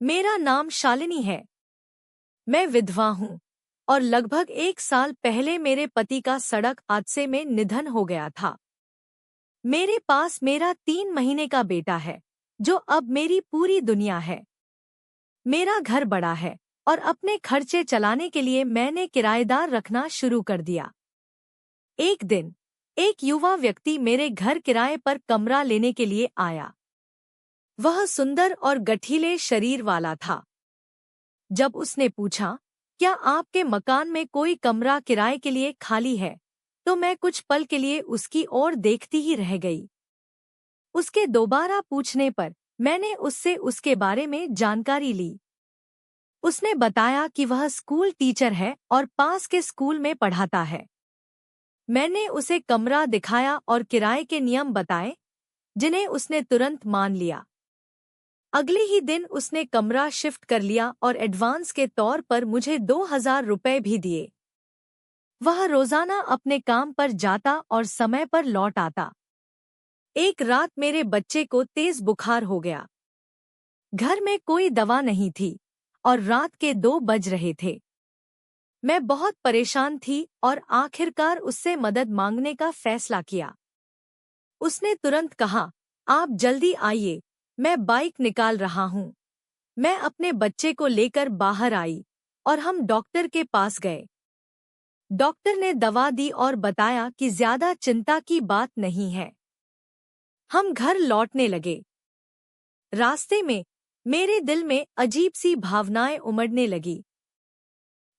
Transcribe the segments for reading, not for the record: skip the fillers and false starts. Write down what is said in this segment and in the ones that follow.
मेरा नाम शालिनी है। मैं विधवा हूँ और लगभग 1 साल पहले मेरे पति का सड़क हादसे में निधन हो गया था। मेरे पास मेरा 3 महीने का बेटा है जो अब मेरी पूरी दुनिया है। मेरा घर बड़ा है और अपने खर्चे चलाने के लिए मैंने किराएदार रखना शुरू कर दिया। एक दिन एक युवा व्यक्ति मेरे घर किराए पर कमरा लेने के लिए आया। वह सुंदर और गठीले शरीर वाला था। जब उसने पूछा, क्या आपके मकान में कोई कमरा किराए के लिए खाली है, तो मैं कुछ पल के लिए उसकी ओर देखती ही रह गई। उसके दोबारा पूछने पर मैंने उससे उसके बारे में जानकारी ली। उसने बताया कि वह स्कूल टीचर है और पास के स्कूल में पढ़ाता है। मैंने उसे कमरा दिखाया और किराए के नियम बताए, जिन्हें उसने तुरंत मान लिया। अगले ही दिन उसने कमरा शिफ्ट कर लिया और एडवांस के तौर पर मुझे 2000 रुपए भी दिए। वह रोजाना अपने काम पर जाता और समय पर लौट आता। एक रात मेरे बच्चे को तेज बुखार हो गया। घर में कोई दवा नहीं थी और रात के 2 बज रहे थे। मैं बहुत परेशान थी और आखिरकार उससे मदद मांगने का फैसला किया। उसने तुरंत कहा, आप जल्दी आइए, मैं बाइक निकाल रहा हूँ। मैं अपने बच्चे को लेकर बाहर आई और हम डॉक्टर के पास गए। डॉक्टर ने दवा दी और बताया कि ज्यादा चिंता की बात नहीं है। हम घर लौटने लगे। रास्ते में मेरे दिल में अजीब सी भावनाएं उमड़ने लगी।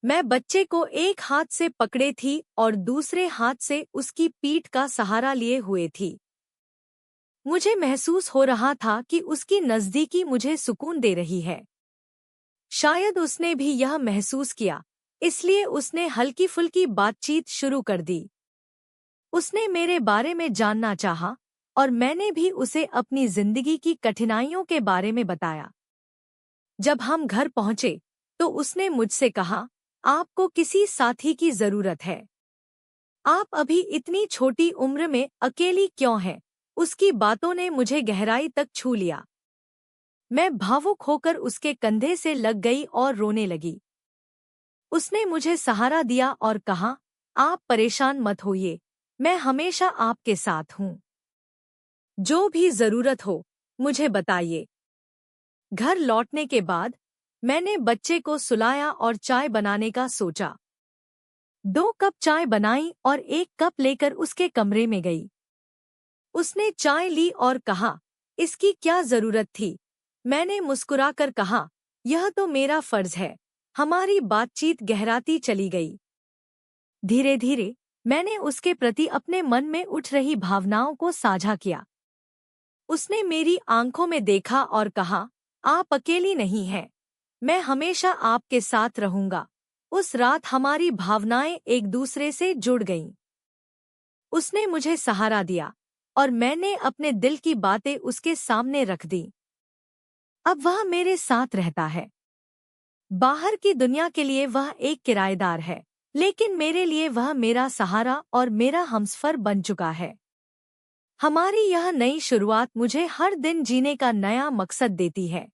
मैं बच्चे को एक हाथ से पकड़े थी और दूसरे हाथ से उसकी पीठ का सहारा लिए हुए थी। मुझे महसूस हो रहा था कि उसकी नज़दीकी मुझे सुकून दे रही है। शायद उसने भी यह महसूस किया, इसलिए उसने हल्की फुल्की बातचीत शुरू कर दी। उसने मेरे बारे में जानना चाहा और मैंने भी उसे अपनी जिंदगी की कठिनाइयों के बारे में बताया। जब हम घर पहुंचे तो उसने मुझसे कहा, आपको किसी साथी की जरूरत है। आप अभी इतनी छोटी उम्र में अकेली क्यों हैं? उसकी बातों ने मुझे गहराई तक छू लिया। मैं भावुक होकर उसके कंधे से लग गई और रोने लगी। उसने मुझे सहारा दिया और कहा, आप परेशान मत होइए, मैं हमेशा आपके साथ हूँ। जो भी जरूरत हो मुझे बताइए। घर लौटने के बाद मैंने बच्चे को सुलाया और चाय बनाने का सोचा। 2 कप चाय बनाई और 1 कप लेकर उसके कमरे में गई। उसने चाय ली और कहा, इसकी क्या जरूरत थी? मैंने मुस्कुराकर कहा, यह तो मेरा फर्ज है। हमारी बातचीत गहराती चली गई। धीरे धीरे मैंने उसके प्रति अपने मन में उठ रही भावनाओं को साझा किया। उसने मेरी आंखों में देखा और कहा, आप अकेली नहीं हैं, मैं हमेशा आपके साथ रहूंगा। उस रात हमारी भावनाएं एक दूसरे से जुड़ गईं। उसने मुझे सहारा दिया और मैंने अपने दिल की बातें उसके सामने रख दी। अब वह मेरे साथ रहता है। बाहर की दुनिया के लिए वह एक किराएदार है, लेकिन मेरे लिए वह मेरा सहारा और मेरा हमसफर बन चुका है। हमारी यह नई शुरुआत मुझे हर दिन जीने का नया मकसद देती है।